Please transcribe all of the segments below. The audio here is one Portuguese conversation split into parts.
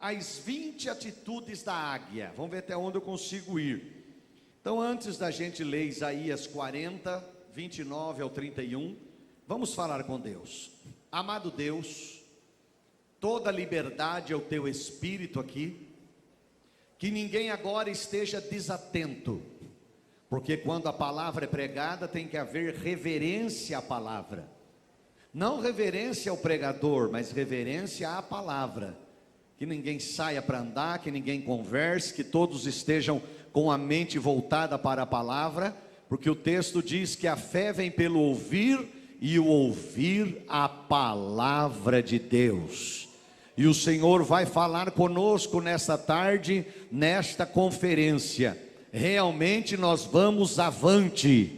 as 20 atitudes da águia. Vamos ver até onde eu consigo ir. Então, antes da gente ler Isaías 40, 29 ao 31, vamos falar com Deus. Amado Deus, toda liberdade ao teu espírito aqui, que ninguém agora esteja desatento, porque quando a palavra é pregada tem que haver reverência à palavra, não reverência ao pregador, mas reverência à palavra, que ninguém saia para andar, que ninguém converse, que todos estejam com a mente voltada para a palavra, porque o texto diz que a fé vem pelo ouvir, e o ouvir a palavra de Deus. E o Senhor vai falar conosco nesta tarde, nesta conferência. Realmente nós vamos avante.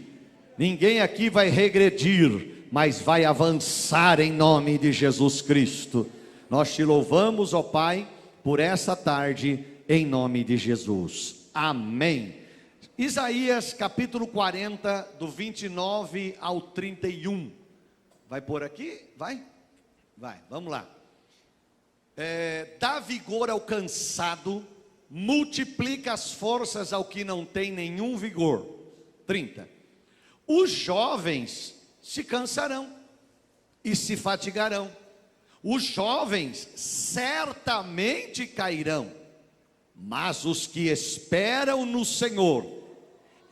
Ninguém aqui vai regredir, mas vai avançar em nome de Jesus Cristo. Nós te louvamos, ó Pai, por essa tarde, em nome de Jesus. Amém. Isaías capítulo 40, do 29 ao 31. Vai por aqui? Vai, vamos lá. Dá vigor ao cansado, multiplica as forças ao que não tem nenhum vigor. 30. Os jovens se cansarão e se fatigarão. Os jovens certamente cairão, mas os que esperam no Senhor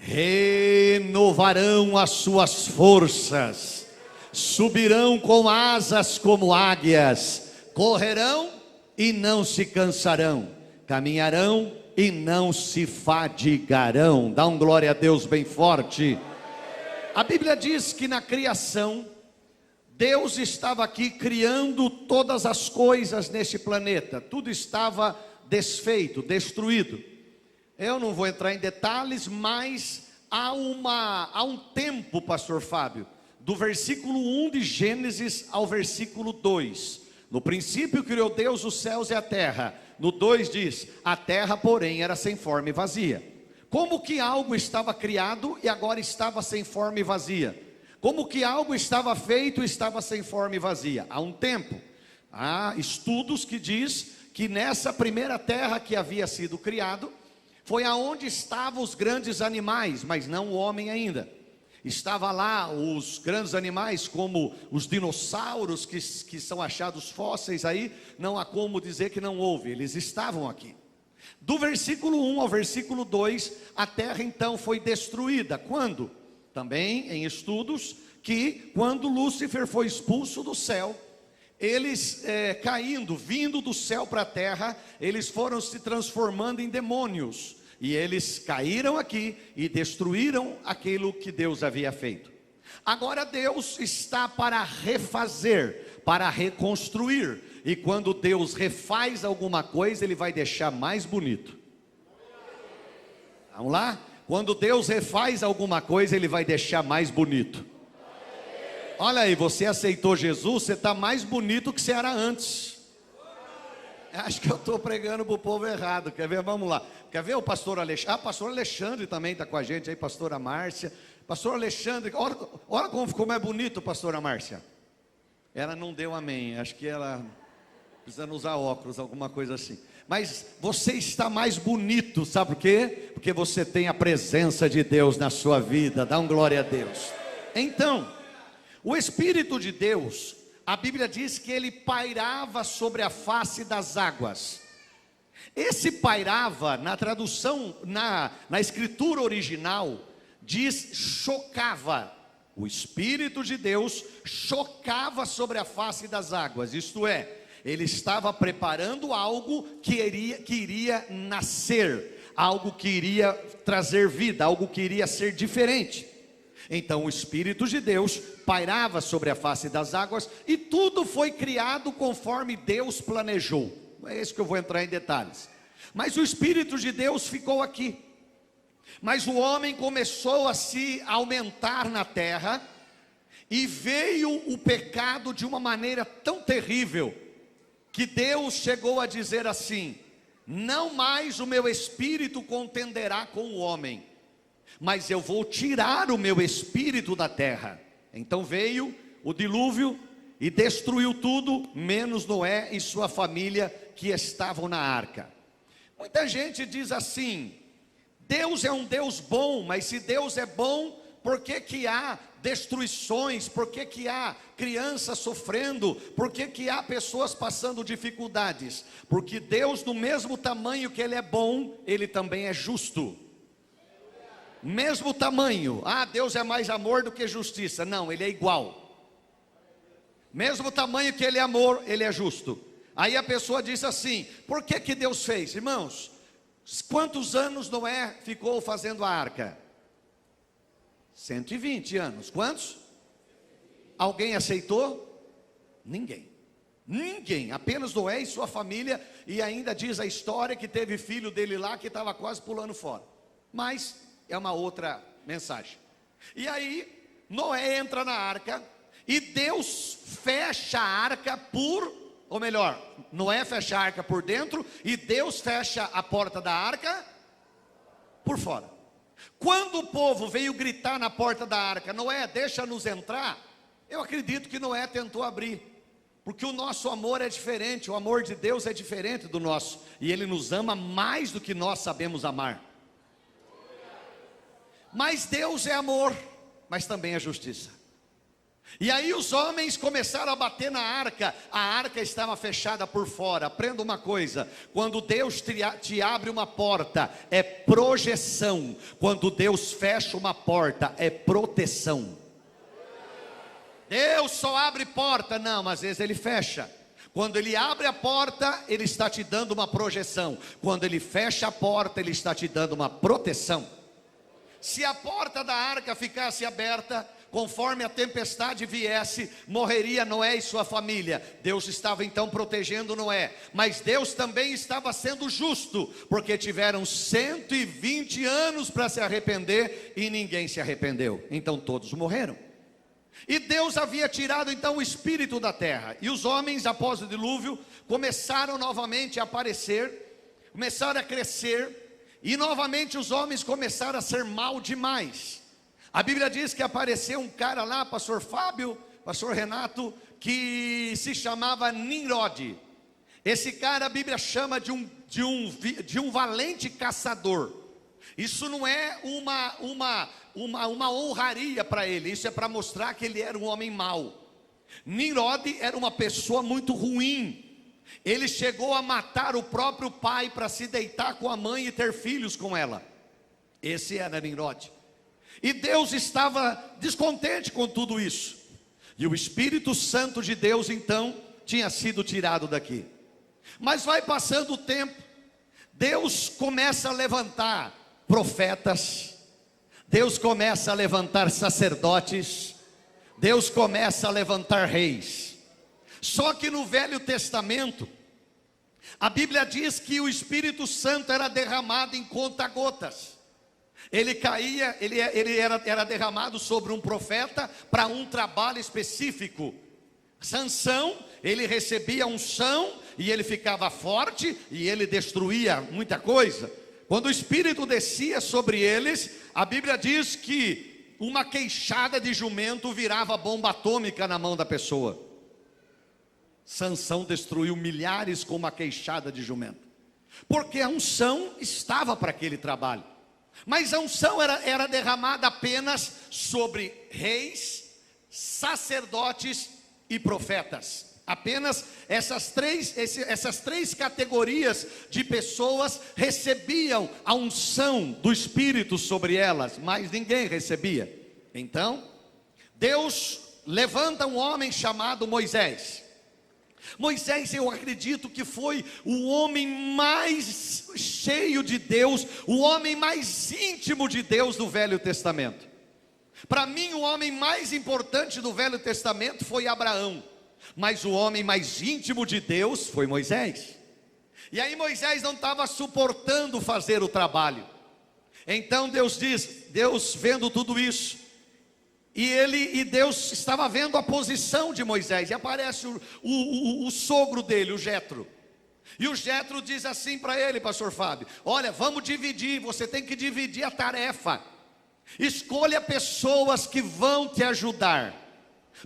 renovarão as suas forças, subirão com asas como águias, correrão e não se cansarão, caminharão e não se fadigarão. Dá um glória a Deus bem forte. A Bíblia diz que na criação, Deus estava aqui criando todas as coisas neste planeta, tudo estava desfeito, destruído. Eu não vou entrar em detalhes, mas há um tempo, pastor Fábio, do versículo 1 de Gênesis ao versículo 2. No princípio criou Deus os céus e a terra. No 2 diz, a terra porém era sem forma e vazia. Como que algo estava criado e agora estava sem forma e vazia? Como que algo estava feito e estava sem forma e vazia? Há um tempo. Há estudos que diz que nessa primeira terra que havia sido criado, foi aonde estavam os grandes animais, mas não o homem ainda. Estava lá os grandes animais, como os dinossauros que são achados fósseis aí, não há como dizer que não houve, eles estavam aqui. Do versículo 1 ao versículo 2, a terra então foi destruída. Quando? Também em estudos, que quando Lúcifer foi expulso do céu, eles caindo, vindo do céu para a terra, eles foram se transformando em demônios, e eles caíram aqui e destruíram aquilo que Deus havia feito. Agora Deus está para refazer, para reconstruir, e quando Deus refaz alguma coisa, Ele vai deixar mais bonito. Vamos lá? Quando Deus refaz alguma coisa, Ele vai deixar mais bonito. Olha aí, você aceitou Jesus, você está mais bonito que você era antes. Acho que eu estou pregando para o povo errado. Quer ver? Vamos lá. Quer ver o pastor Alexandre? Pastor Alexandre também está com a gente aí, pastora Márcia. Pastor Alexandre, olha como ficou mais bonito, pastora Márcia. Ela não deu amém, acho que ela precisa usar óculos, alguma coisa assim. Mas você está mais bonito, sabe por quê? Porque você tem a presença de Deus na sua vida. Dá um glória a Deus. Então, o Espírito de Deus, a Bíblia diz que ele pairava sobre a face das águas. Esse pairava, na tradução, na escritura original, diz chocava. O Espírito de Deus chocava sobre a face das águas, isto é, ele estava preparando algo que iria nascer, algo que iria trazer vida, algo que iria ser diferente. Então o Espírito de Deus pairava sobre a face das águas e tudo foi criado conforme Deus planejou. Não é isso que eu vou entrar em detalhes. Mas o Espírito de Deus ficou aqui. Mas o homem começou a se aumentar na terra e veio o pecado de uma maneira tão terrível que Deus chegou a dizer assim: não mais o meu Espírito contenderá com o homem, mas eu vou tirar o meu espírito da terra. Então veio o dilúvio e destruiu tudo, menos Noé e sua família, que estavam na arca. Muita gente diz assim: Deus é um Deus bom, mas se Deus é bom, por que que há destruições? Por que que há crianças sofrendo? Por que que há pessoas passando dificuldades? Porque Deus, do mesmo tamanho que Ele é bom, Ele também é justo. Mesmo tamanho. Deus é mais amor do que justiça. Não, Ele é igual. Mesmo tamanho que Ele é amor, Ele é justo. Aí a pessoa diz assim: por que que Deus fez? Irmãos, quantos anos Noé ficou fazendo a arca? 120 anos. Quantos? Alguém aceitou? Ninguém. Ninguém, apenas Noé e sua família. E ainda diz a história que teve filho dele lá que estava quase pulando fora. Mas é uma outra mensagem. E aí Noé entra na arca e Deus fecha a arca ou melhor, Noé fecha a arca por dentro e Deus fecha a porta da arca por fora. Quando o povo veio gritar na porta da arca: Noé, deixa-nos entrar, eu acredito que Noé tentou abrir, porque o nosso amor é diferente, o amor de Deus é diferente do nosso, e Ele nos ama mais do que nós sabemos amar. Mas Deus é amor, mas também é justiça. E aí os homens começaram a bater na arca. A arca estava fechada por fora. Aprenda uma coisa: quando Deus te abre uma porta, é projeção. Quando Deus fecha uma porta, é proteção. Deus só abre porta, não, às vezes Ele fecha. Quando Ele abre a porta, Ele está te dando uma projeção. Quando Ele fecha a porta, Ele está te dando uma proteção. Se a porta da arca ficasse aberta, conforme a tempestade viesse, morreria Noé e sua família. Deus estava então protegendo Noé, mas Deus também estava sendo justo, porque tiveram 120 anos para se arrepender e ninguém se arrependeu, então todos morreram. E Deus havia tirado então o espírito da terra, e os homens, após o dilúvio, começaram novamente a aparecer, começaram a crescer, e novamente os homens começaram a ser mal demais. A Bíblia diz que apareceu um cara lá, pastor Fábio, pastor Renato, que se chamava Nimrod. Esse cara a Bíblia chama de um valente caçador. Isso não é uma honraria para ele, isso é para mostrar que ele era um homem mau. Nimrod era uma pessoa muito ruim. Ele chegou a matar o próprio pai para se deitar com a mãe e ter filhos com ela. Esse era Nimrod. E Deus estava descontente com tudo isso. E o Espírito Santo de Deus então tinha sido tirado daqui. Mas vai passando o tempo, Deus começa a levantar profetas, Deus começa a levantar sacerdotes, Deus começa a levantar reis. Só que no Velho Testamento, a Bíblia diz que o Espírito Santo era derramado em conta-gotas. Ele caía, ele era derramado sobre um profeta para um trabalho específico. Sansão, ele recebia unção e ele ficava forte e ele destruía muita coisa. Quando o Espírito descia sobre eles, a Bíblia diz que uma queixada de jumento virava bomba atômica na mão da pessoa. Sansão destruiu milhares com uma queixada de jumento, porque a unção estava para aquele trabalho. Mas a unção era derramada apenas sobre reis, sacerdotes e profetas. Apenas essas três categorias de pessoas recebiam a unção do Espírito sobre elas, mas ninguém recebia. Então, Deus levanta um homem chamado Moisés. Moisés, eu acredito que foi o homem mais cheio de Deus, o homem mais íntimo de Deus do Velho Testamento. Para mim, o homem mais importante do Velho Testamento foi Abraão, mas o homem mais íntimo de Deus foi Moisés. E aí Moisés não estava suportando fazer o trabalho. Então Deus vendo tudo isso, e Deus estava vendo a posição de Moisés, e aparece o sogro dele, o Jetro. E o Jetro diz assim para ele, pastor Fábio: olha, vamos dividir, você tem que dividir a tarefa. Escolha pessoas que vão te ajudar,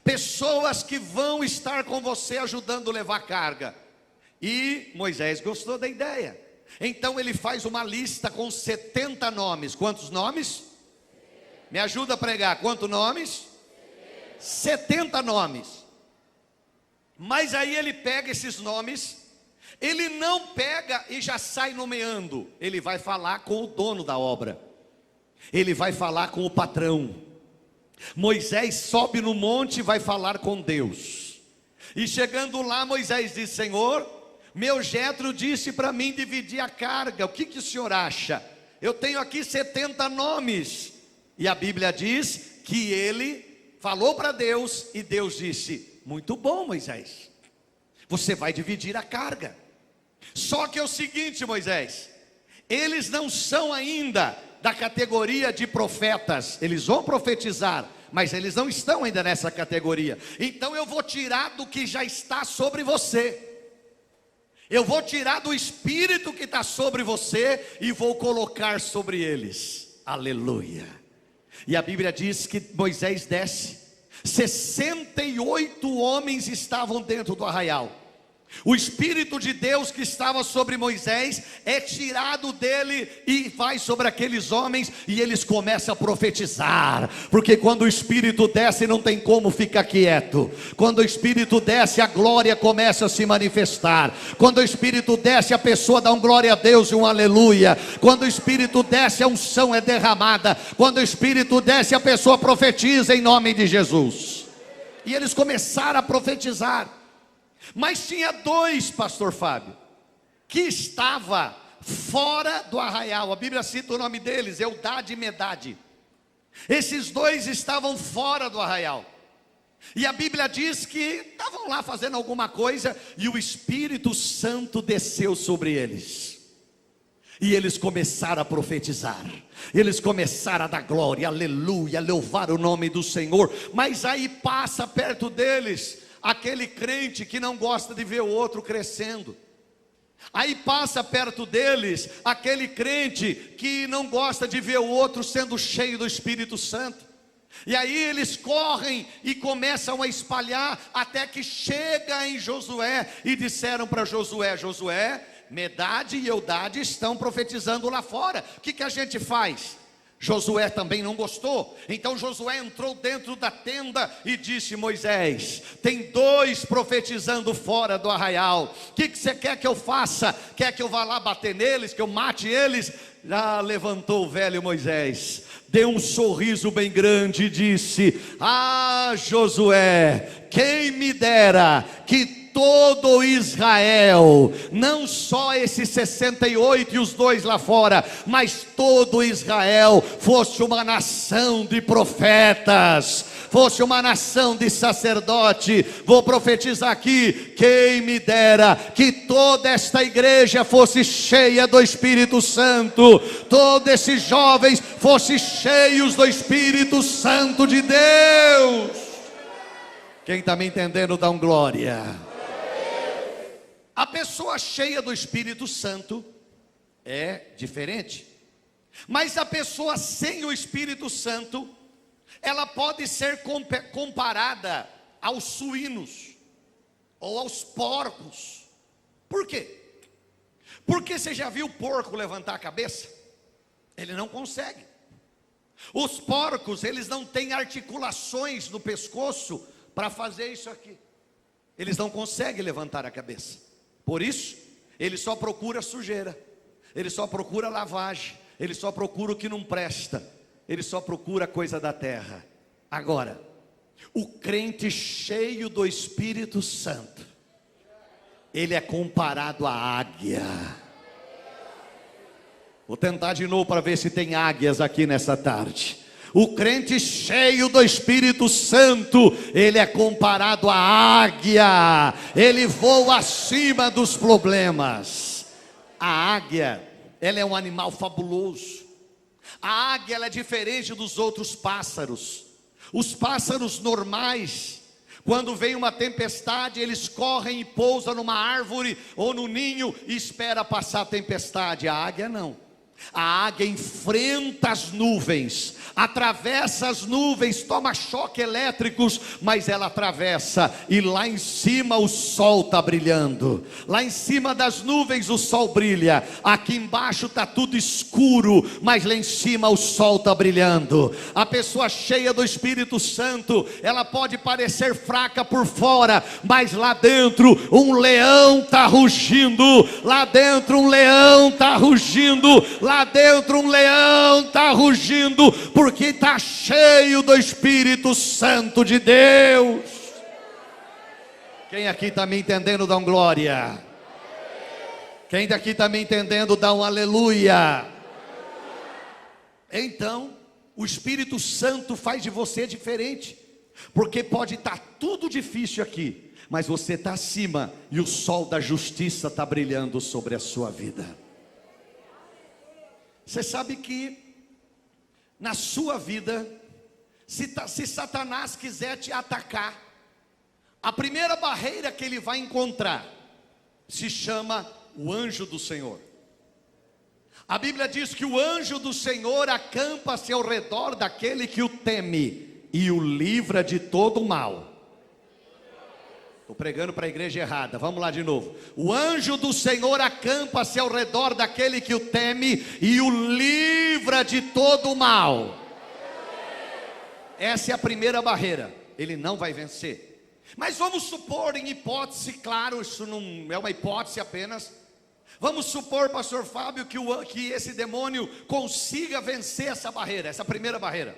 pessoas que vão estar com você ajudando a levar carga. E Moisés gostou da ideia. Então ele faz uma lista com 70 nomes. Quantos nomes? Me ajuda a pregar. Quantos nomes? 70 nomes. Mas aí ele pega esses nomes. Ele não pega e já sai nomeando. Ele vai falar com o dono da obra. Ele vai falar com o patrão. Moisés sobe no monte e vai falar com Deus. E chegando lá, Moisés diz: Senhor, meu Jetro disse para mim dividir a carga. O que o senhor acha? Eu tenho aqui 70 nomes. E a Bíblia diz que ele falou para Deus e Deus disse: muito bom, Moisés, você vai dividir a carga. Só que é o seguinte, Moisés, eles não são ainda da categoria de profetas. Eles vão profetizar, mas eles não estão ainda nessa categoria. Então eu vou tirar do que já está sobre você. Eu vou tirar do espírito que está sobre você e vou colocar sobre eles. Aleluia. E a Bíblia diz que Moisés desce. 68 homens estavam dentro do arraial. O Espírito de Deus que estava sobre Moisés é tirado dele e vai sobre aqueles homens, e eles começam a profetizar, porque quando o Espírito desce não tem como ficar quieto. Quando o Espírito desce, a glória começa a se manifestar. Quando o Espírito desce, a pessoa dá um glória a Deus e um aleluia. Quando o Espírito desce, a unção é derramada. Quando o Espírito desce, a pessoa profetiza em nome de Jesus. E eles começaram a profetizar. Mas tinha dois, pastor Fábio, que estava fora do arraial. A Bíblia cita o nome deles, Eldade e Medade. Esses dois estavam fora do arraial. E a Bíblia diz que estavam lá fazendo alguma coisa, e o Espírito Santo desceu sobre eles. E eles começaram a profetizar. Eles começaram a dar glória, aleluia, louvar o nome do Senhor. Mas aí passa perto deles aquele crente que não gosta de ver o outro crescendo. Aí passa perto deles aquele crente que não gosta de ver o outro sendo cheio do Espírito Santo. E aí eles correm e começam a espalhar, até que chega em Josué, e disseram para Josué: Josué, Medade e Eldade estão profetizando lá fora, o que a gente faz? Josué também não gostou. Então Josué entrou dentro da tenda e disse: Moisés, tem dois profetizando fora do arraial. O que você quer que eu faça? Quer que eu vá lá bater neles, que eu mate eles? Já levantou o velho Moisés, deu um sorriso bem grande e disse: ah, Josué, quem me dera que todo Israel, não só esses 68 e os dois lá fora, mas todo Israel fosse uma nação de profetas, fosse uma nação de sacerdote. Vou profetizar aqui: quem me dera que toda esta igreja fosse cheia do Espírito Santo, todos esses jovens fossem cheios do Espírito Santo de Deus. Quem está me entendendo, dá um glória. A pessoa cheia do Espírito Santo é diferente. Mas a pessoa sem o Espírito Santo, ela pode ser comparada aos suínos ou aos porcos. Por quê? Porque você já viu o porco levantar a cabeça? Ele não consegue. Os porcos, eles não têm articulações no pescoço para fazer isso aqui. Eles não conseguem levantar a cabeça. Por isso, ele só procura sujeira, ele só procura lavagem, ele só procura o que não presta, ele só procura coisa da terra. Agora, o crente cheio do Espírito Santo, ele é comparado à águia. Vou tentar de novo para ver se tem águias aqui nessa tarde. O crente cheio do Espírito Santo, ele é comparado à águia. Ele voa acima dos problemas. A águia, ela é um animal fabuloso. A águia, ela é diferente dos outros pássaros. Os pássaros normais, quando vem uma tempestade, eles correm e pousam numa árvore ou no ninho e espera passar a tempestade. A águia não. A águia enfrenta as nuvens, atravessa as nuvens, toma choque elétricos, mas ela atravessa, e lá em cima o sol está brilhando. Lá em cima das nuvens o sol brilha. Aqui embaixo está tudo escuro, mas lá em cima o sol está brilhando. A pessoa cheia do Espírito Santo, ela pode parecer fraca por fora, mas lá dentro um leão está rugindo. Lá dentro um leão está rugindo. Lá dentro um leão está rugindo, porque está cheio do Espírito Santo de Deus. Quem aqui está me entendendo, dá um glória. Quem daqui está me entendendo, dá um aleluia. Então, o Espírito Santo faz de você diferente, porque pode estar tudo difícil aqui, mas você está acima, e o sol da justiça está brilhando sobre a sua vida. Você sabe que na sua vida, se Satanás quiser te atacar, a primeira barreira que ele vai encontrar se chama o anjo do Senhor. A Bíblia diz que o anjo do Senhor acampa-se ao redor daquele que o teme e o livra de todo o mal. Estou pregando para a igreja errada, vamos lá de novo. O anjo do Senhor acampa-se ao redor daquele que o teme e o livra de todo o mal. Essa é a primeira barreira, ele não vai vencer. Mas vamos supor, em hipótese, claro, isso não é uma hipótese apenas. Vamos supor, pastor Fábio, que esse demônio consiga vencer essa barreira, essa primeira barreira,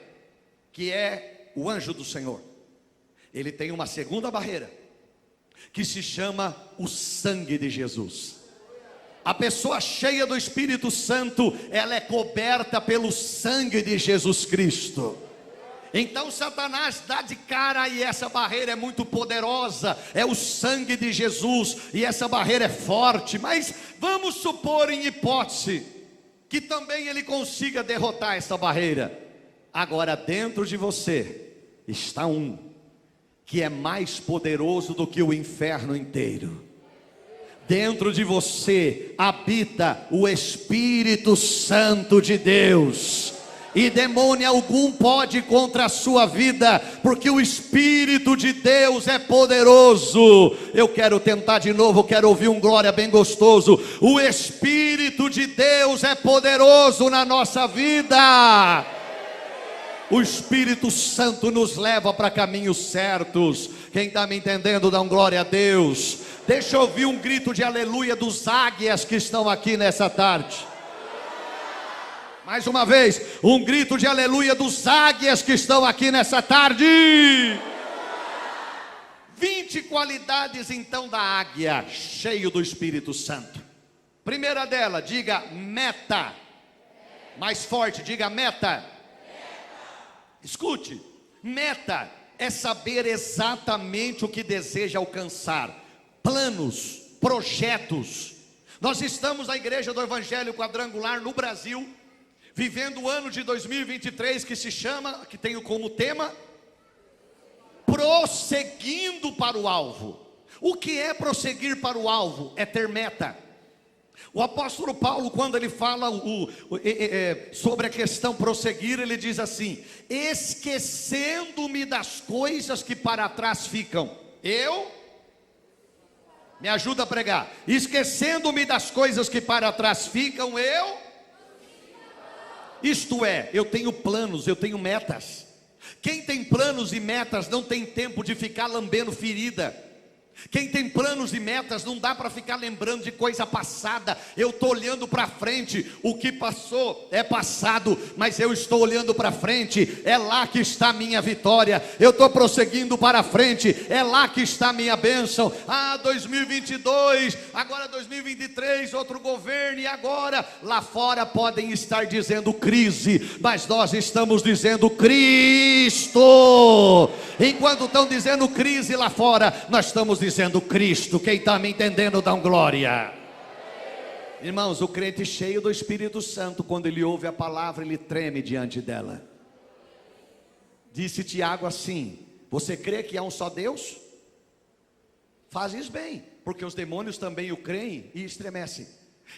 que é o anjo do Senhor. Ele tem uma segunda barreira, que se chama o sangue de Jesus. A pessoa cheia do Espírito Santo, ela é coberta pelo sangue de Jesus Cristo. Então Satanás dá de cara, e essa barreira é muito poderosa, é o sangue de Jesus, e essa barreira é forte. Mas vamos supor, em hipótese, que também ele consiga derrotar essa barreira. Agora dentro de você está um que é mais poderoso do que o inferno inteiro. Dentro de você habita o Espírito Santo de Deus, e demônio algum pode contra a sua vida, porque o Espírito de Deus é poderoso. Eu quero tentar de novo, quero ouvir um glória bem gostoso. O Espírito de Deus é poderoso na nossa vida. O Espírito Santo nos leva para caminhos certos. Quem está me entendendo, dá um glória a Deus. Deixa eu ouvir um grito de aleluia dos águias que estão aqui nessa tarde. Mais uma vez, um grito de aleluia dos águias que estão aqui nessa tarde. 20 qualidades então da águia, cheio do Espírito Santo. Primeira dela, diga meta. Mais forte, diga meta. Escute, meta é saber exatamente o que deseja alcançar. Planos, projetos. Nós estamos na Igreja do Evangelho Quadrangular no Brasil, vivendo o ano de 2023 que tem como tema prosseguindo para o alvo. O que é prosseguir para o alvo? É ter meta. O apóstolo Paulo, quando ele fala sobre a questão prosseguir, ele diz assim: esquecendo-me das coisas que para trás ficam. Me ajuda a pregar. Esquecendo-me das coisas que para trás ficam, isto é, eu tenho planos, eu tenho metas. Quem tem planos e metas não tem tempo de ficar lambendo ferida. Quem tem planos e metas não dá para ficar lembrando de coisa passada. Eu estou olhando para frente. O que passou é passado, mas eu estou olhando para frente. É lá que está a minha vitória. Eu estou prosseguindo para frente. É lá que está a minha bênção. 2022, agora 2023, outro governo. E agora lá fora podem estar dizendo crise, mas nós estamos dizendo Cristo. Enquanto estão dizendo crise lá fora, nós estamos dizendo Cristo. Quem está me entendendo, dá um glória. Irmãos, o crente cheio do Espírito Santo, quando ele ouve a palavra, ele treme diante dela. Disse Tiago assim: você crê que há um só Deus? Fazes bem, porque os demônios também o creem e estremecem.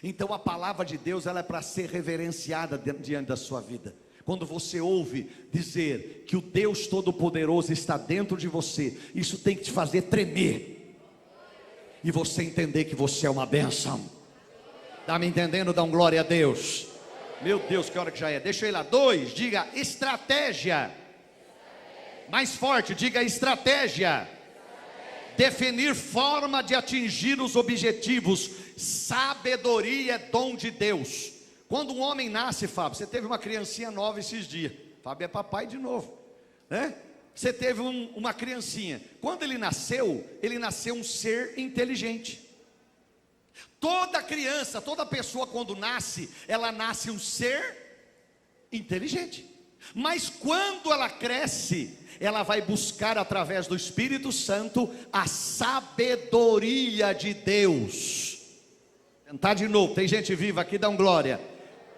Então a palavra de Deus, ela é para ser reverenciada diante da sua vida. Quando você ouve dizer que o Deus Todo-Poderoso está dentro de você, isso tem que te fazer tremer, e você entender que você é uma bênção. Está me entendendo? Dá um glória a Deus. Meu Deus, que hora que já é. Deixa eu ir lá. 2, diga estratégia. Mais forte, diga estratégia. Definir forma de atingir os objetivos. Sabedoria é dom de Deus. Quando um homem nasce, Fábio, você teve uma criancinha nova esses dias. Fábio é papai de novo, né? Você teve uma criancinha. Quando ele nasceu um ser inteligente. Toda criança, toda pessoa quando nasce, ela nasce um ser inteligente. Mas quando ela cresce, ela vai buscar através do Espírito Santo a sabedoria de Deus. Tentar de novo, tem gente viva aqui, dá um glória.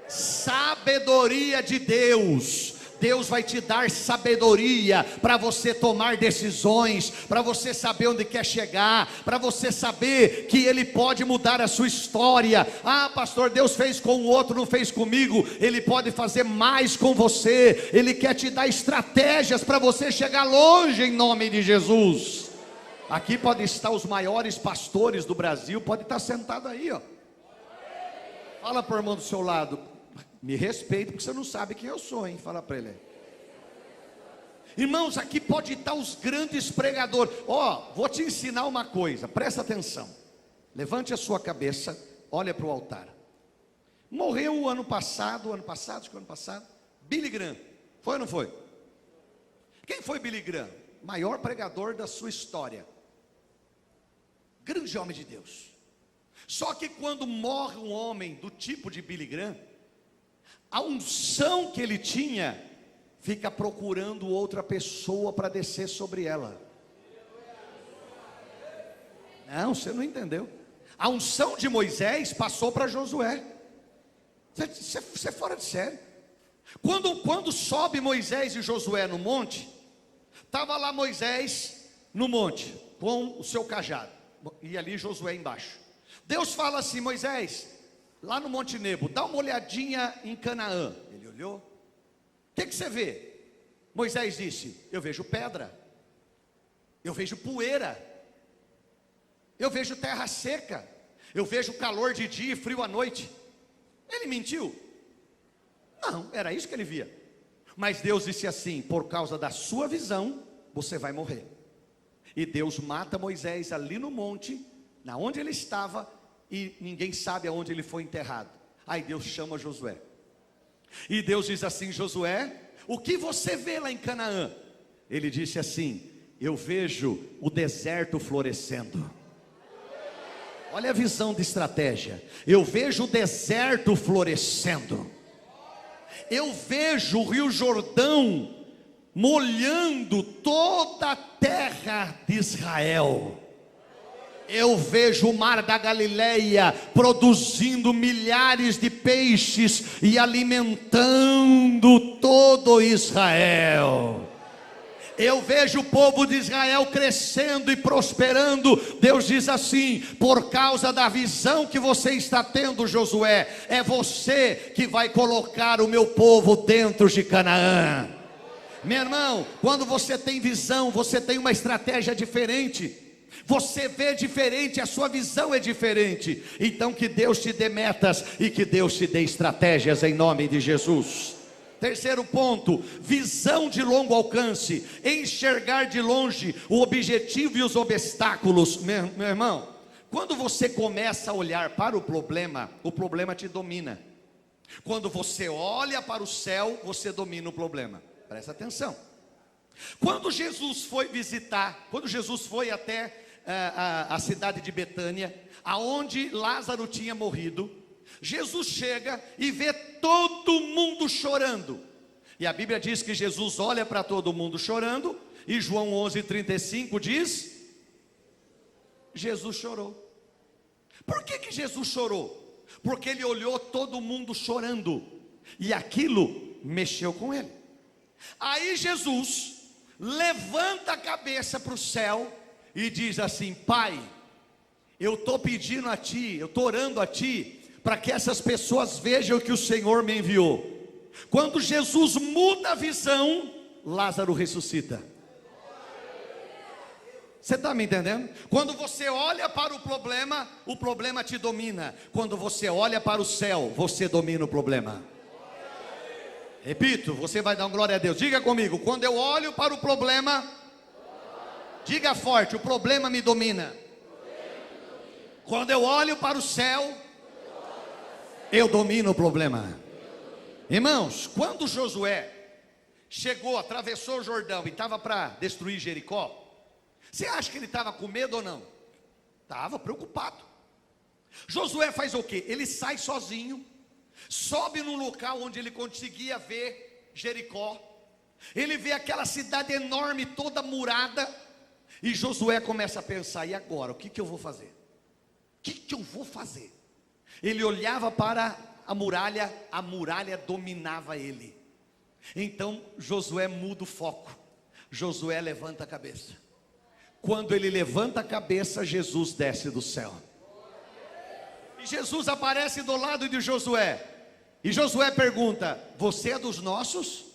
Sabedoria de Deus. Deus vai te dar sabedoria para você tomar decisões, para você saber onde quer chegar, para você saber que Ele pode mudar a sua história. Ah, pastor, Deus fez com o outro, não fez comigo. Ele pode fazer mais com você. Ele quer te dar estratégias para você chegar longe, em nome de Jesus. Aqui pode estar os maiores pastores do Brasil, pode estar sentado aí, ó. Fala para o irmão do seu lado: me respeita, porque você não sabe quem eu sou, hein? Fala para ele. Irmãos, aqui pode estar os grandes pregadores. Ó, vou te ensinar uma coisa, presta atenção. Levante a sua cabeça, olha para o altar. Morreu o ano passado, acho que o ano passado, Billy Graham. Foi ou não foi? Quem foi Billy Graham? Maior pregador da sua história. Grande homem de Deus. Só que quando morre um homem do tipo de Billy Graham, a unção que ele tinha fica procurando outra pessoa para descer sobre ela. Não, você não entendeu. A unção de Moisés passou para Josué. Você é fora de série. Quando sobe Moisés e Josué no monte, estava lá Moisés no monte com o seu cajado, e ali Josué embaixo. Deus fala assim: Moisés, lá no Monte Nebo, dá uma olhadinha em Canaã. Ele olhou. O que você vê? Moisés disse: eu vejo pedra, eu vejo poeira, eu vejo terra seca, eu vejo calor de dia e frio à noite. Ele mentiu? Não, era isso que ele via. Mas Deus disse assim: por causa da sua visão, você vai morrer. E Deus mata Moisés ali no monte, na onde ele estava, e ninguém sabe aonde ele foi enterrado. Aí Deus chama Josué, e Deus diz assim: Josué, o que você vê lá em Canaã? Ele disse assim: eu vejo o deserto florescendo. Olha a visão de estratégia. Eu vejo o deserto florescendo. Eu vejo o Rio Jordão molhando toda a terra de Israel. Eu vejo o mar da Galileia produzindo milhares de peixes e alimentando todo Israel. Eu vejo o povo de Israel crescendo e prosperando. Deus diz assim: por causa da visão que você está tendo, Josué, é você que vai colocar o meu povo dentro de Canaã. Meu irmão, quando você tem visão, você tem uma estratégia diferente. Você vê diferente, a sua visão é diferente. Então que Deus te dê metas e que Deus te dê estratégias em nome de Jesus. Terceiro ponto, visão de longo alcance. Enxergar de longe o objetivo e os obstáculos. Meu irmão, quando você começa a olhar para o problema te domina. Quando você olha para o céu, você domina o problema. Presta atenção. Quando Jesus foi até a cidade de Betânia, aonde Lázaro tinha morrido, Jesus chega e vê todo mundo chorando. E a Bíblia diz que Jesus olha para todo mundo chorando, e João 11:35 diz: Jesus chorou. Por que Jesus chorou? Porque ele olhou todo mundo chorando, e aquilo mexeu com ele. Aí Jesus levanta a cabeça para o céu e diz assim: Pai, eu estou pedindo a Ti, eu estou orando a Ti, para que essas pessoas vejam que o Senhor me enviou. Quando Jesus muda a visão, Lázaro ressuscita. Você está me entendendo? Quando você olha para o problema te domina. Quando você olha para o céu, você domina o problema. Repito, você vai dar uma glória a Deus. Diga comigo, quando eu olho para o problema, diga forte, o problema me domina. Quando eu olho para o céu, eu domino o problema. Irmãos, quando Josué chegou, atravessou o Jordão e estava para destruir Jericó, você acha que ele estava com medo ou não? Estava preocupado. Josué faz o quê? Ele sai sozinho, sobe num local onde ele conseguia ver Jericó. Ele vê aquela cidade enorme, toda murada. E Josué começa a pensar, e agora? O que eu vou fazer? O que eu vou fazer? Ele olhava para a muralha dominava ele. Então Josué muda o foco. Josué levanta a cabeça. Quando ele levanta a cabeça, Jesus desce do céu. E Jesus aparece do lado de Josué. E Josué pergunta: você é dos nossos?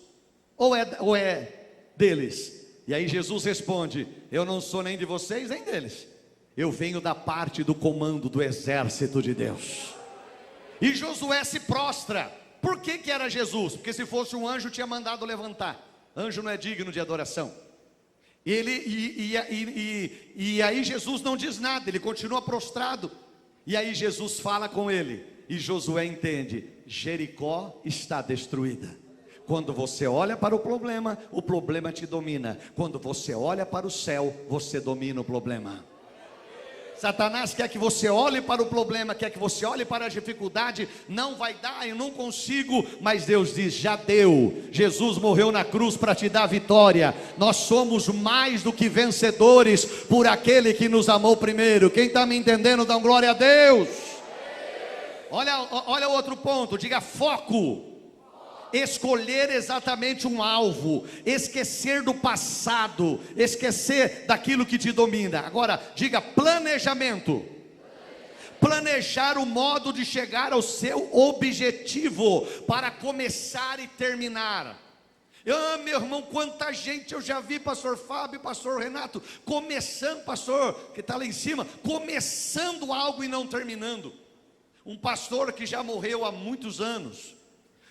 Ou é deles? E aí Jesus responde: eu não sou nem de vocês nem deles. Eu venho da parte do comando do exército de Deus. E Josué se prostra. Por que era Jesus? Porque se fosse um anjo tinha mandado levantar. Anjo não é digno de adoração. E aí Jesus não diz nada, ele continua prostrado. E aí Jesus fala com ele. E Josué entende: Jericó está destruída. Quando você olha para o problema te domina. Quando você olha para o céu, você domina o problema. Satanás quer que você olhe para o problema, quer que você olhe para a dificuldade. Não vai dar, eu não consigo. Mas Deus diz: já deu. Jesus morreu na cruz para te dar vitória. Nós somos mais do que vencedores por aquele que nos amou primeiro. Quem está me entendendo, dá glória a Deus. Olha outro ponto, diga foco. Escolher exatamente um alvo, esquecer do passado, esquecer daquilo que te domina. Agora, diga planejamento. Planejar o modo de chegar ao seu objetivo, para começar e terminar. Meu irmão, quanta gente eu já vi, pastor Fábio, pastor Renato, começando, pastor, que está lá em cima, começando algo e não terminando. Um pastor que já morreu há muitos anos,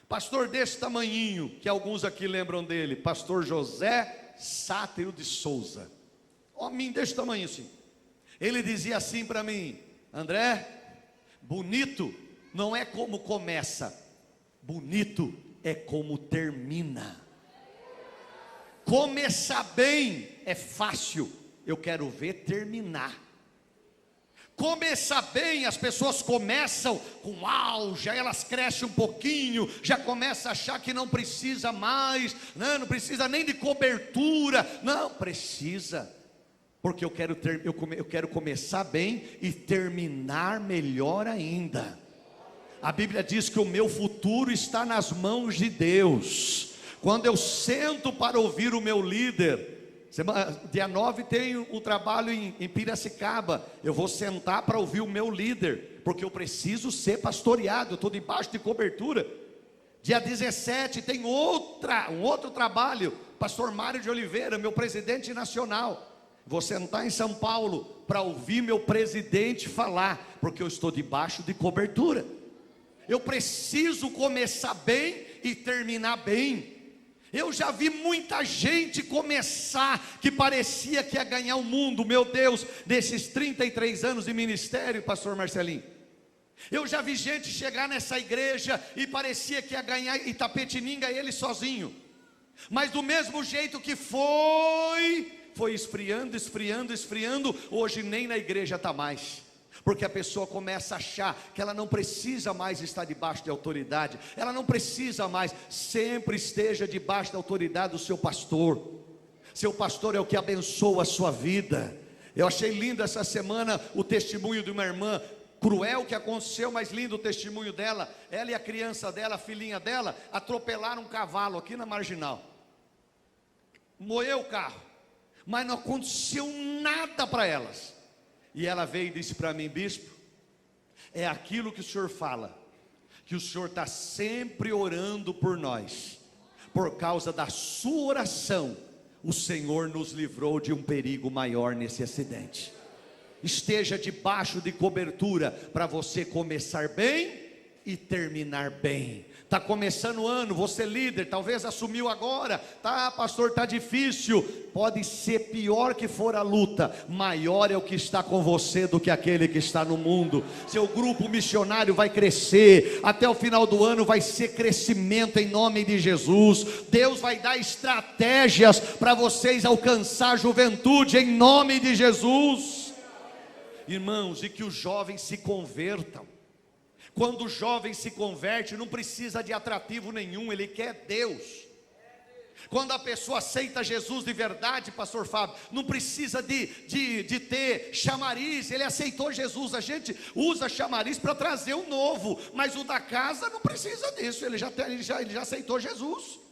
pastor desse tamanhinho, que alguns aqui lembram dele, pastor José Sátiro de Souza, homem desse tamanho assim. Ele dizia assim para mim: André, bonito não é como começa, bonito é como termina. Começar bem é fácil, eu quero ver terminar. Começar bem, as pessoas começam com auge, aí elas crescem um pouquinho, já começa a achar que não precisa mais, não precisa nem de cobertura, não precisa, porque eu quero começar bem e terminar melhor ainda. A Bíblia diz que o meu futuro está nas mãos de Deus. Quando eu sento para ouvir o meu líder, dia 9 tem o trabalho em Piracicaba. Eu vou sentar para ouvir o meu líder, porque eu preciso ser pastoreado, eu estou debaixo de cobertura. Dia 17 tem um outro trabalho, pastor Mário de Oliveira, meu presidente nacional. Vou sentar em São Paulo para ouvir meu presidente falar, porque eu estou debaixo de cobertura. Eu preciso começar bem e terminar bem. Eu já vi muita gente começar que parecia que ia ganhar o mundo. Meu Deus, nesses 33 anos de ministério, pastor Marcelinho, eu já vi gente chegar nessa igreja e parecia que ia ganhar Itapetininga ele sozinho. Mas do mesmo jeito que foi esfriando, hoje nem na igreja está mais. Porque a pessoa começa a achar que ela não precisa mais estar debaixo de autoridade. Ela não precisa mais. Sempre esteja debaixo da autoridade do seu pastor. Seu pastor é o que abençoa a sua vida. Eu achei lindo essa semana o testemunho de uma irmã. Cruel que aconteceu, mas lindo o testemunho dela. Ela e a criança dela, a filhinha dela, atropelaram um cavalo aqui na Marginal. Moeu o carro, mas não aconteceu nada para elas. E ela veio e disse para mim: bispo, é aquilo que o Senhor fala, que o Senhor está sempre orando por nós. Por causa da sua oração, o Senhor nos livrou de um perigo maior nesse acidente. Esteja debaixo de cobertura para você começar bem e terminar bem. Está começando o ano, você líder, talvez assumiu agora, tá pastor, está difícil, pode ser pior que for a luta, maior é o que está com você do que aquele que está no mundo. Seu grupo missionário vai crescer, até o final do ano vai ser crescimento em nome de Jesus. Deus vai dar estratégias para vocês alcançar a juventude em nome de Jesus. Irmãos, e que os jovens se convertam. Quando o jovem se converte, não precisa de atrativo nenhum, ele quer Deus. Quando a pessoa aceita Jesus de verdade, pastor Fábio, não precisa de ter chamariz, ele aceitou Jesus. A gente usa chamariz para trazer o novo, mas o da casa não precisa disso, ele já aceitou Jesus.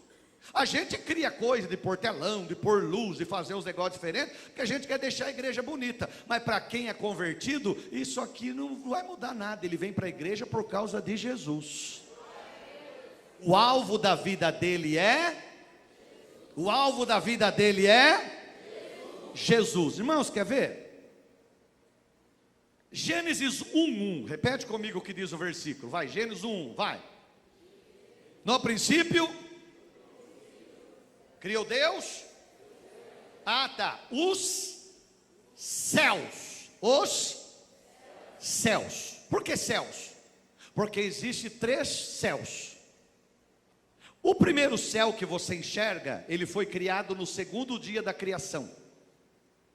A gente cria coisa de pôr telão, de pôr luz, de fazer uns negócios diferentes, porque a gente quer deixar a igreja bonita. Mas para quem é convertido, isso aqui não vai mudar nada. Ele vem para a igreja por causa de Jesus. O alvo da vida dele é? O alvo da vida dele é? Jesus. Irmãos, quer ver? Gênesis 1:1. Repete comigo o que diz o versículo. Vai, Gênesis 1:1, vai. No princípio criou Deus, os céus, por que céus? Porque existe 3 céus. O primeiro céu que você enxerga, ele foi criado no 2º dia da criação.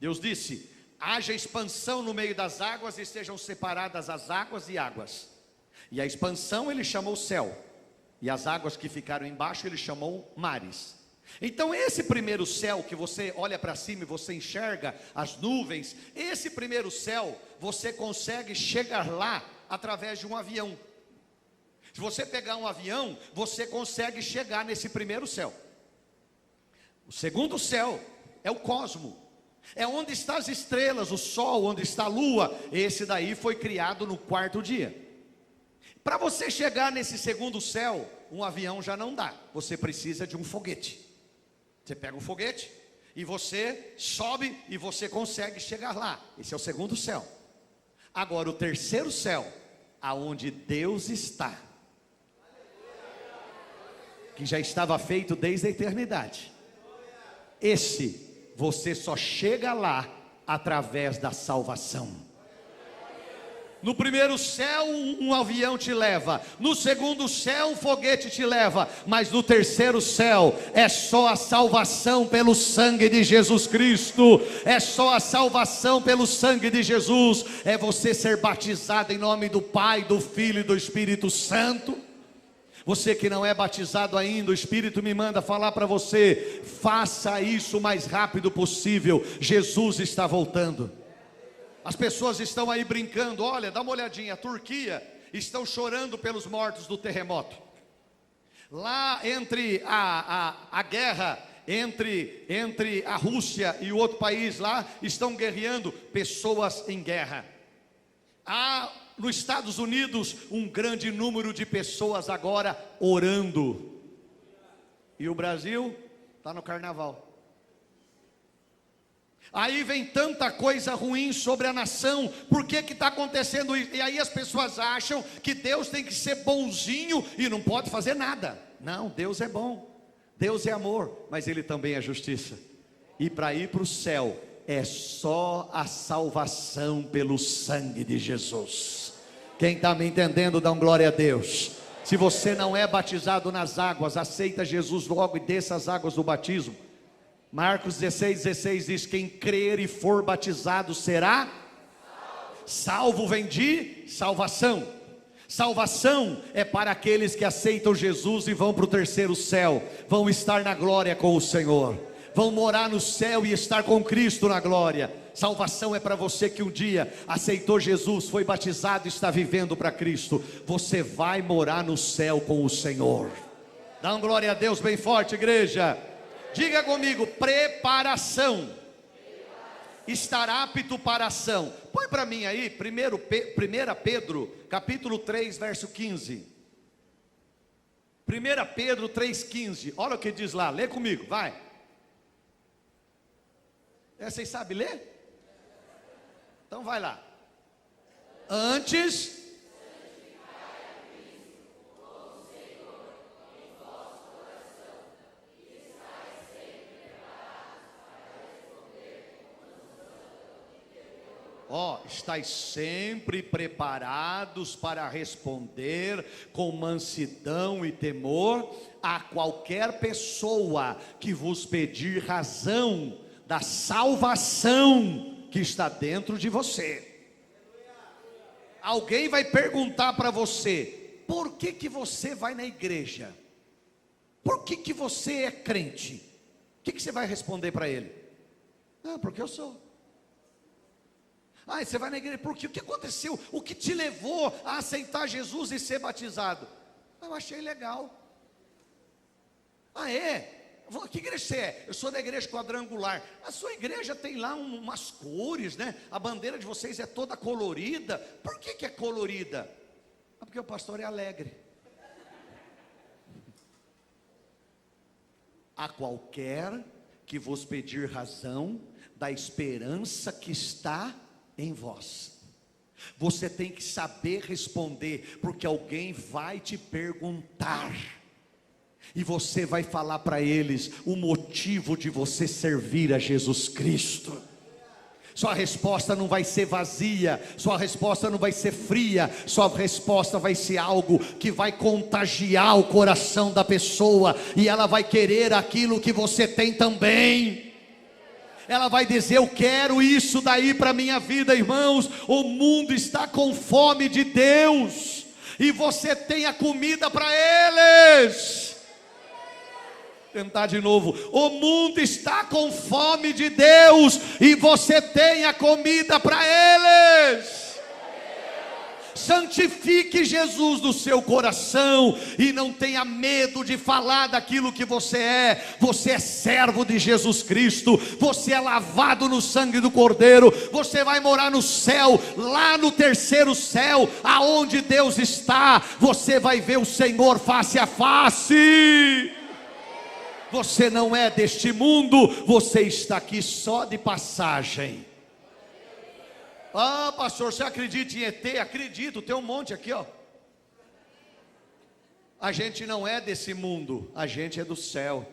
Deus disse, haja expansão no meio das águas e sejam separadas as águas e águas, e a expansão ele chamou céu, e as águas que ficaram embaixo ele chamou mares. Então esse primeiro céu que você olha para cima e você enxerga as nuvens, esse primeiro céu você consegue chegar lá através de um avião. Se você pegar um avião, você consegue chegar nesse primeiro céu. O segundo céu é o cosmo, é onde estão as estrelas, o sol, onde está a lua. Esse daí foi criado no 4º dia. Para você chegar nesse segundo céu, um avião já não dá, você precisa de um foguete. Você pega um foguete e você sobe e você consegue chegar lá. Esse é o segundo céu. Agora o terceiro céu, aonde Deus está, que já estava feito desde a eternidade. Esse você só chega lá através da salvação. No primeiro céu um avião te leva, no segundo céu um foguete te leva, mas no terceiro céu é só a salvação pelo sangue de Jesus Cristo. É só a salvação pelo sangue de Jesus. É você ser batizado em nome do Pai, do Filho e do Espírito Santo. Você que não é batizado ainda, o Espírito me manda falar para você, faça isso o mais rápido possível. Jesus está voltando. As pessoas estão aí brincando, olha, dá uma olhadinha, a Turquia estão chorando pelos mortos do terremoto. Lá entre a guerra entre a Rússia e o outro país lá, estão guerreando pessoas em guerra. Há nos Estados Unidos um grande número de pessoas agora orando. E o Brasil está no carnaval. Aí vem tanta coisa ruim sobre a nação. Por que está acontecendo isso? E aí as pessoas acham que Deus tem que ser bonzinho e não pode fazer nada. Não, Deus é bom, Deus é amor, mas Ele também é justiça. E para ir para o céu é só a salvação pelo sangue de Jesus. Quem está me entendendo, dá um glória a Deus. Se você não é batizado nas águas, aceita Jesus logo e desça as águas do batismo. Marcos 16:16 diz, quem crer e for batizado será salvo. Vem de salvação. Salvação é para aqueles que aceitam Jesus e vão para o terceiro céu, vão estar na glória com o Senhor, vão morar no céu e estar com Cristo na glória. Salvação é para você que um dia aceitou Jesus, foi batizado e está vivendo para Cristo. Você vai morar no céu com o Senhor. Dá um glória a Deus bem forte, igreja. Diga comigo, preparação. estar apto para ação. Põe para mim aí, 1 Pedro, capítulo 3, verso 15. 1 Pedro 3,15. Olha o que diz lá, lê comigo, vai. Vocês sabem ler? Então vai lá. Antes estáis sempre preparados para responder com mansidão e temor a qualquer pessoa que vos pedir razão da salvação que está dentro de você. Alguém vai perguntar para você: por que você vai na igreja? Por que você é crente? O que você vai responder para ele? Porque eu sou. Você vai na igreja, porque o que aconteceu? O que te levou a aceitar Jesus e ser batizado? Eu achei legal. Que igreja você é? Eu sou da igreja quadrangular. A sua igreja tem lá umas cores, né? A bandeira de vocês é toda colorida. Por que é colorida? Porque o pastor é alegre. A qualquer que vos pedir razão da esperança que está em vós. Você tem que saber responder, porque alguém vai te perguntar, e você vai falar para eles o motivo de você servir a Jesus Cristo. Sua resposta não vai ser vazia, sua resposta não vai ser fria, sua resposta vai ser algo que vai contagiar o coração da pessoa, e ela vai querer aquilo que você tem também. Ela vai dizer: eu quero isso daí para a minha vida. Irmãos, o mundo está com fome de Deus, e você tem a comida para eles. Tentar de novo. O mundo está com fome de Deus, e você tem a comida para eles. Santifique Jesus no seu coração, e não tenha medo de falar daquilo que você é. Você é servo de Jesus Cristo, você é lavado no sangue do Cordeiro, você vai morar no céu, lá no terceiro céu, aonde Deus está. Você vai ver o Senhor face a face. Você não é deste mundo, você está aqui só de passagem. Pastor, você acredita em ET? Acredito, tem um monte aqui, ó. A gente não é desse mundo, a gente é do céu.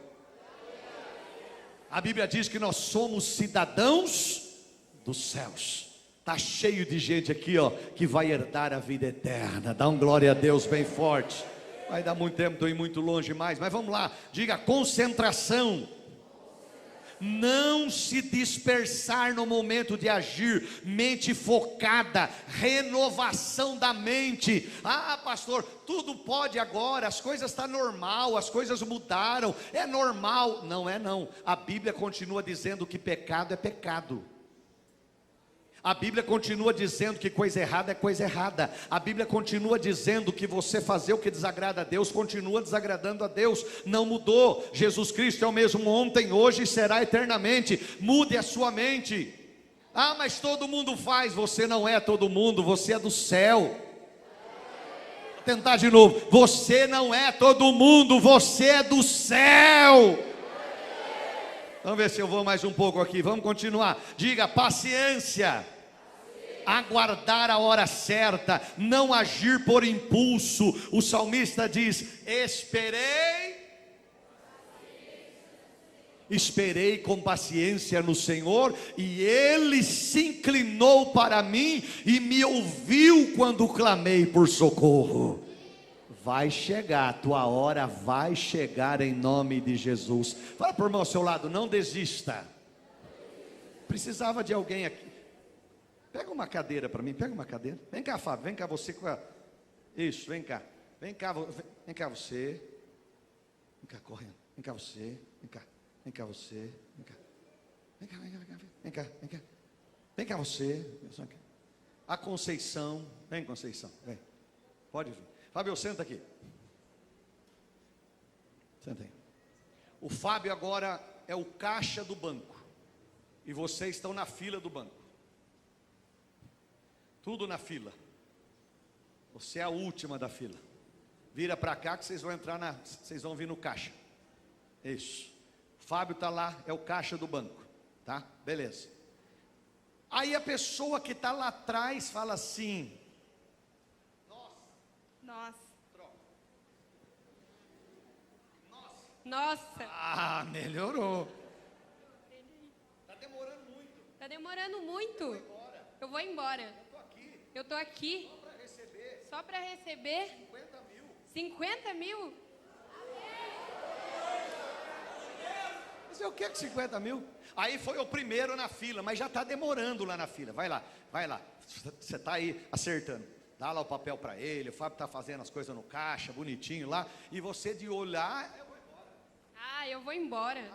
A Bíblia diz que nós somos cidadãos dos céus. Está cheio de gente aqui, ó, que vai herdar a vida eterna. Dá um glória a Deus bem forte. Vai dar muito tempo, estou indo muito longe mais, mas vamos lá. Diga: concentração. Não se dispersar no momento de agir, mente focada, renovação da mente. Pastor, tudo pode agora, as coisas estão normal, as coisas mudaram, é normal. Não é não, a Bíblia continua dizendo que pecado é pecado. A Bíblia continua dizendo que coisa errada é coisa errada. A Bíblia continua dizendo que você fazer o que desagrada a Deus, continua desagradando a Deus. Não mudou. Jesus Cristo é o mesmo ontem, hoje e será eternamente. Mude a sua mente. Mas todo mundo faz. Você não é todo mundo, você é do céu. Vou tentar de novo. Você não é todo mundo, você é do céu. Vamos ver se eu vou mais um pouco aqui. Vamos continuar. Diga: paciência. Aguardar a hora certa, não agir por impulso. O salmista diz: esperei com paciência no Senhor, e Ele se inclinou para mim e me ouviu quando clamei por socorro. Vai chegar, a tua hora vai chegar em nome de Jesus. Fala para o irmão ao seu lado: não desista. Precisava de alguém aqui. Pega uma cadeira para mim, pega uma cadeira. Vem cá, Fábio, vem cá você com a... Isso, vem cá. Vem cá você. Vem cá correndo. Vem cá você. Vem cá. Vem cá você. Vem cá. Vem cá. Vem cá. Vem cá. Vem cá você. A Conceição. Vem, Conceição. Vem. Pode vir. Fábio, senta aqui. Senta aí. O Fábio agora é o caixa do banco. e vocês estão na fila do banco. Tudo na fila. Você é a última da fila. Vira para cá que vocês vão entrar vocês vão vir no caixa. Isso. Fábio está lá, é o caixa do banco, tá? Beleza. Aí a pessoa que está lá atrás fala assim: Nossa. Nossa. Ah, melhorou. Está demorando muito. Tá demorando muito. Eu vou embora. Eu tô aqui. Só para receber 50 mil? Mas é o que 50 mil? Aí foi o primeiro na fila, mas já está demorando lá na fila. Vai lá. Você está aí acertando. Dá lá o papel para ele. O Fábio está fazendo as coisas no caixa, bonitinho lá. E você de olhar, eu vou embora. Ah, eu vou embora.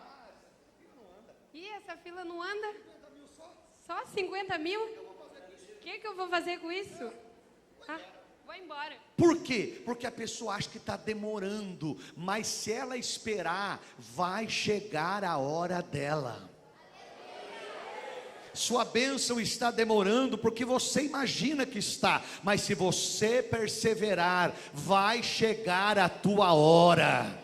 E essa fila não anda? 50 mil só? Só 50 mil? O que eu vou fazer com isso? Ah, vou embora. Por quê? Porque a pessoa acha que está demorando, mas se ela esperar, vai chegar a hora dela. Sua bênção está demorando porque você imagina que está, mas se você perseverar, vai chegar a tua hora.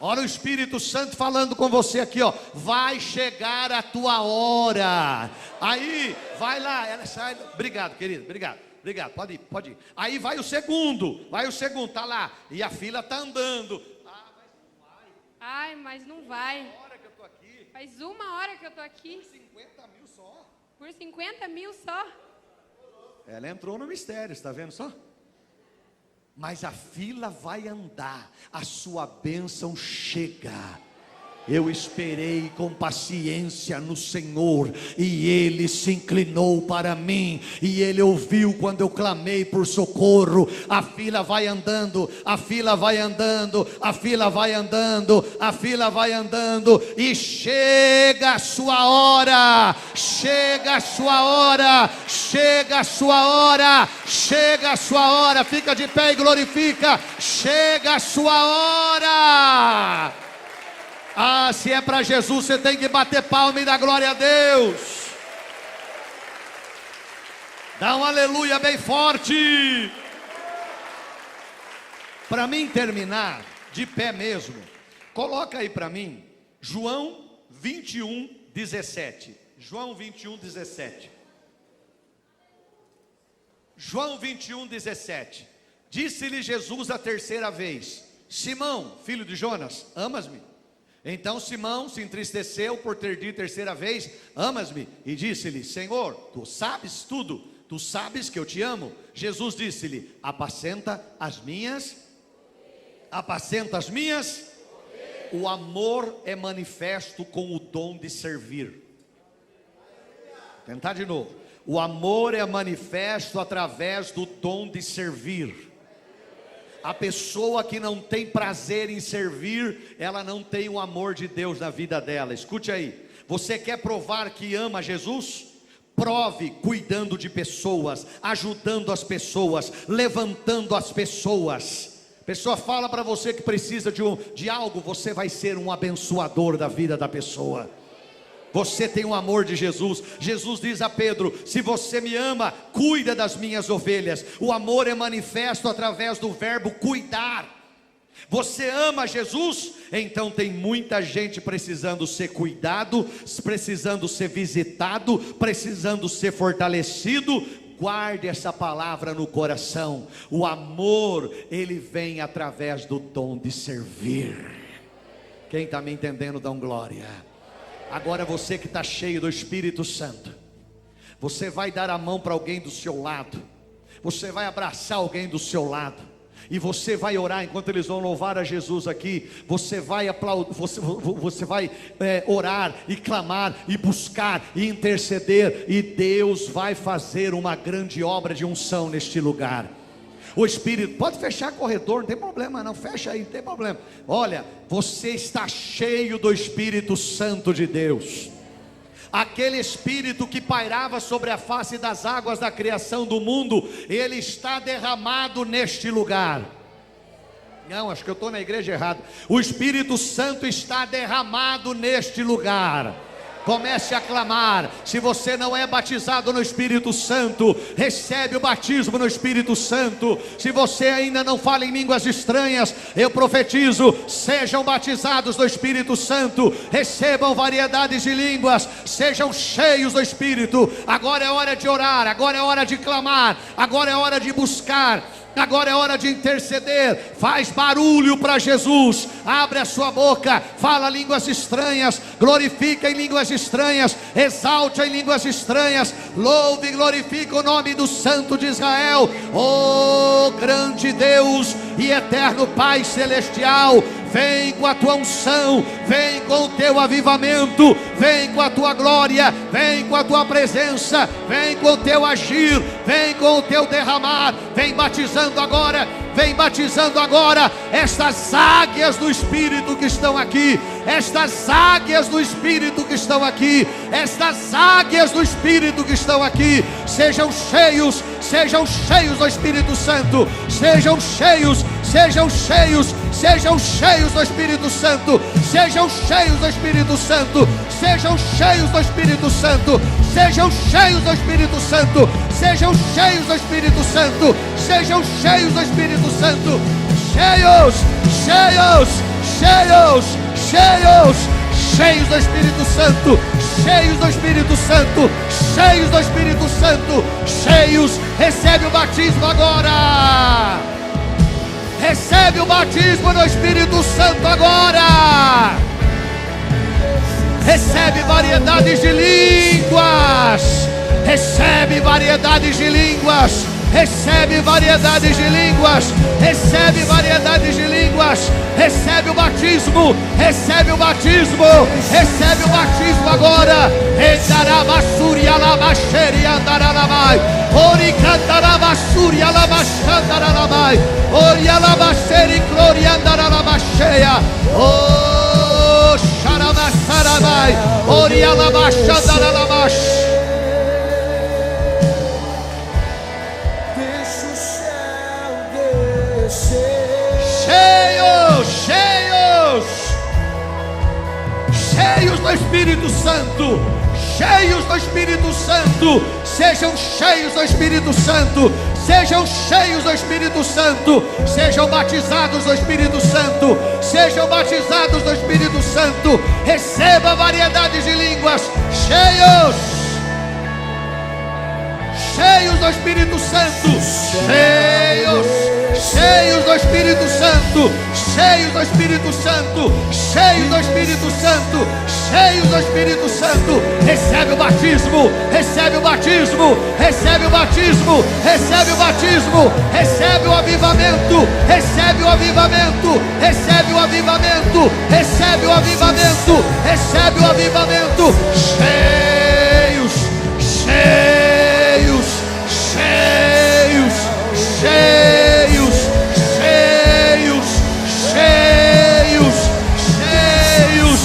Olha o Espírito Santo falando com você aqui, ó. Vai chegar a tua hora. Aí, vai lá, ela sai. Obrigado, querido, obrigado, pode ir. Aí vai o segundo, tá lá. E a fila tá andando. Ai, mas não vai. Uma hora que eu tô aqui. Faz uma hora que eu tô aqui. Por 50 mil só. Por 50 mil só. Ela entrou no mistério, está vendo só? Mas a fila vai andar, a sua bênção chega. Eu esperei com paciência no Senhor, e Ele se inclinou para mim, e Ele ouviu quando eu clamei por socorro. A fila vai andando, a fila vai andando, a fila vai andando, a fila vai andando, e chega a sua hora, chega a sua hora, chega a sua hora, chega a sua hora. Fica de pé e glorifica. Chega a sua hora. Ah, se é para Jesus, você tem que bater palma e dar glória a Deus. Dá um aleluia bem forte. Para mim terminar, de pé mesmo, coloca aí para mim, João 21, 17. João 21, 17. João 21, 17. Disse-lhe Jesus a terceira vez: Simão, filho de Jonas, amas-me? Então Simão se entristeceu por ter dito terceira vez: amas-me? E disse-lhe: Senhor, tu sabes tudo, tu sabes que eu te amo. Jesus disse-lhe: apacenta as minhas. O amor é manifesto com o dom de servir. Vou tentar de novo. O amor é manifesto através do dom de servir. A pessoa que não tem prazer em servir, ela não tem o amor de Deus na vida dela. Escute aí, você quer provar que ama Jesus? Prove cuidando de pessoas, ajudando as pessoas, levantando as pessoas. A pessoa fala para você que precisa de algo, você vai ser um abençoador da vida da pessoa. Você tem o amor de Jesus. Jesus diz a Pedro: se você me ama, cuida das minhas ovelhas. O amor é manifesto através do verbo cuidar. Você ama Jesus? Então tem muita gente precisando ser cuidado, precisando ser visitado, precisando ser fortalecido. Guarde essa palavra no coração. O amor, ele vem através do dom de servir. Quem está me entendendo, dá glória. Agora você que está cheio do Espírito Santo, você vai dar a mão para alguém do seu lado, você vai abraçar alguém do seu lado, e você vai orar enquanto eles vão louvar a Jesus aqui. Você vai aplaudir, você vai orar e clamar e buscar e interceder, e Deus vai fazer uma grande obra de unção neste lugar. O Espírito, pode fechar corredor, não tem problema não, fecha aí, não tem problema. Olha, você está cheio do Espírito Santo de Deus. Aquele Espírito que pairava sobre a face das águas da criação do mundo, ele está derramado neste lugar. Não, acho que eu estou na igreja errada. O Espírito Santo está derramado neste lugar. Comece a clamar. Se você não é batizado no Espírito Santo, recebe o batismo no Espírito Santo. Se você ainda não fala em línguas estranhas, eu profetizo, sejam batizados no Espírito Santo, recebam variedades de línguas, sejam cheios do Espírito. Agora é hora de orar, agora é hora de clamar, agora é hora de buscar, agora é hora de interceder. Faz barulho para Jesus, abre a sua boca, fala línguas estranhas, glorifica em línguas estranhas, exalte em línguas estranhas, louve e glorifica o nome do Santo de Israel. Oh grande Deus e eterno Pai Celestial, vem com a tua unção, vem com o teu avivamento, vem com a tua glória, vem com a tua presença, vem com o teu agir, vem com o teu derramar, vem batizando agora, vem batizando agora estas águias do Espírito que estão aqui, estas águias do Espírito que estão aqui, estas águias do Espírito que estão aqui, sejam cheios do Espírito Santo, sejam cheios do Espírito Santo, sejam cheios do Espírito Santo, sejam cheios do Espírito Santo, sejam cheios do Espírito Santo, sejam cheios do Espírito Santo, sejam cheios do Espírito Santo, cheios do Espírito Santo, cheios do Espírito Santo, cheios do Espírito Santo, cheios. Recebe o batismo agora. Recebe o batismo no Espírito Santo agora. Recebe variedades de línguas. Recebe variedades de línguas. Recebe variedades de línguas. Recebe variedades de línguas. Recebe o batismo. Recebe o batismo. Recebe o batismo agora. Endarabasuri alabasheri andaralamai. Ori cantarabasuri alabashandaralamai. Ori alabasheri gloria andaralamashea. Oh sharamasarabai. Ori alabashandaralamash. Cheios do Espírito Santo, cheios do Espírito Santo, sejam cheios do Espírito Santo, sejam cheios do Espírito Santo, sejam batizados do Espírito Santo, sejam batizados do Espírito Santo, receba variedades de línguas, cheios do Espírito Santo, cheios do Espírito Santo, cheios do Espírito Santo, cheios do Espírito Santo, cheios do Espírito Santo. Recebe o batismo, recebe o batismo, recebe o batismo, recebe o batismo, recebe o avivamento, recebe o avivamento, recebe o avivamento, recebe o avivamento, recebe o avivamento. Cheios, cheios, cheios, cheios, cheios, cheios, cheios,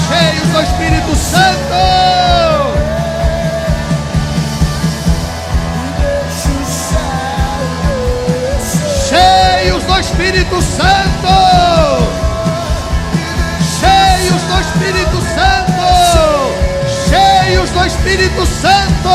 cheios do Espírito Santo. Cheios do Espírito Santo. Cheios do Espírito Santo. Cheios do Espírito Santo.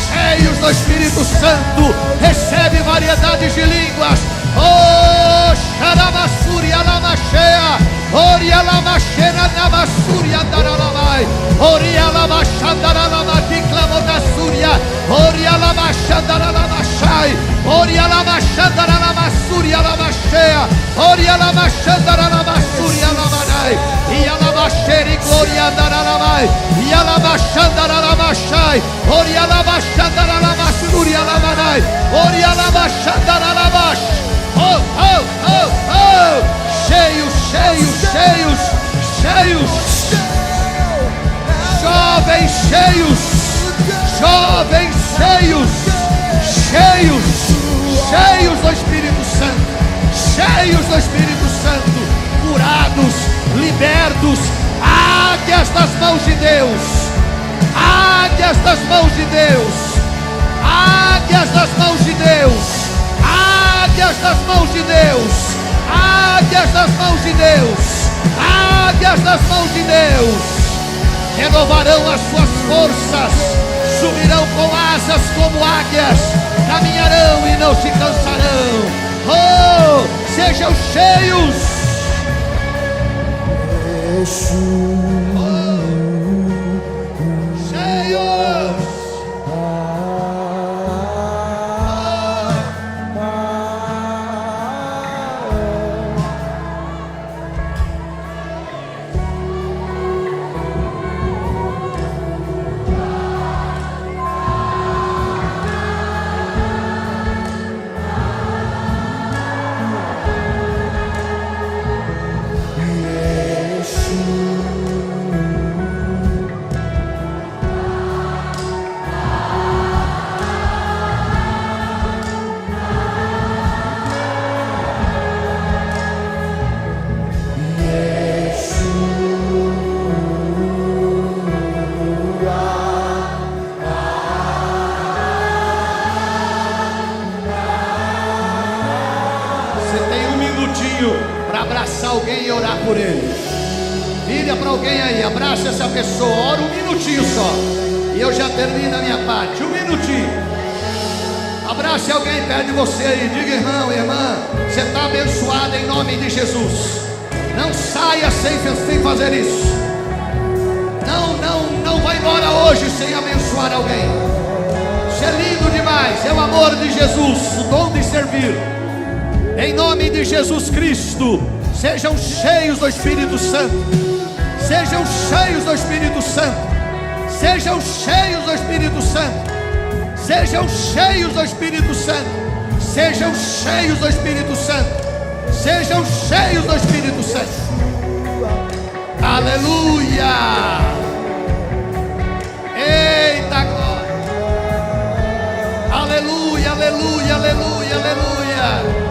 Cheios do Espírito Santo, recebe variedades de línguas. Oh, Xaramassuri Alamachea, Ori Alamachena Namassuri Andaralamai, Ori Alamachandaralamaquim Clamodassuria, Ori Alamachandaramachai, Ori Alamachandaralamassuri Alamachea, Ori Alamachandaralamassuri Alamanai, e Alamacheri Gloria Andaralamai, e Alamachandaramachai, Ori Alamachandaralamassuri Alamanai, Ori Alamachandaralamash. Oh, oh, oh, oh, cheios, cheios, cheios, cheios, jovens cheios, jovens cheios, cheios, cheios do Espírito Santo, cheios do Espírito Santo, curados, libertos, águias das mãos de Deus, águias das mãos de Deus, águias das mãos de Deus, águias das mãos de Deus, águias das mãos de Deus, águias das mãos de Deus, renovarão as suas forças, subirão com asas como águias, caminharão e não se cansarão. Oh, sejam cheios. Para abraçar alguém e orar por ele. Vira para alguém aí, abraça essa pessoa, ora um minutinho só, e eu já termino a minha parte. Um minutinho. Abrace alguém perto de você aí, diga: irmão, irmã, você está abençoado em nome de Jesus. Não saia sem fazer isso. Não vai embora hoje sem abençoar alguém. Isso é lindo demais, é o amor de Jesus, o dom de servir. Em nome de Jesus Cristo, sejam cheios do Espírito Santo. Sejam cheios do Espírito Santo. Sejam cheios do Espírito Santo. Sejam cheios do Espírito Santo. Sejam cheios do Espírito Santo. Sejam cheios do Espírito Santo. Aleluia! Eita glória! Aleluia, aleluia, aleluia, aleluia!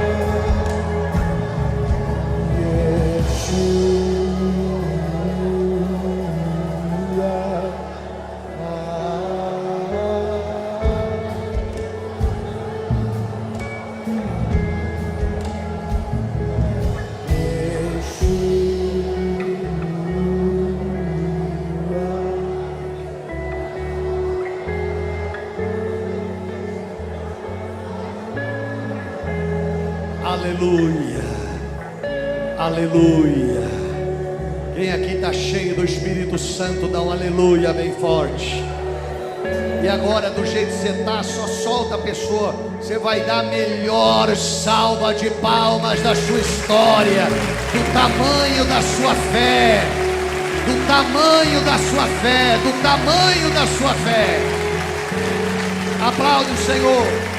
Aleluia, aleluia. Quem aqui está cheio do Espírito Santo, dá um aleluia bem forte. E agora, do jeito que você está, só solta a pessoa. Você vai dar a melhor salva de palmas da sua história, do tamanho da sua fé, do tamanho da sua fé, do tamanho da sua fé. Aplaude o Senhor.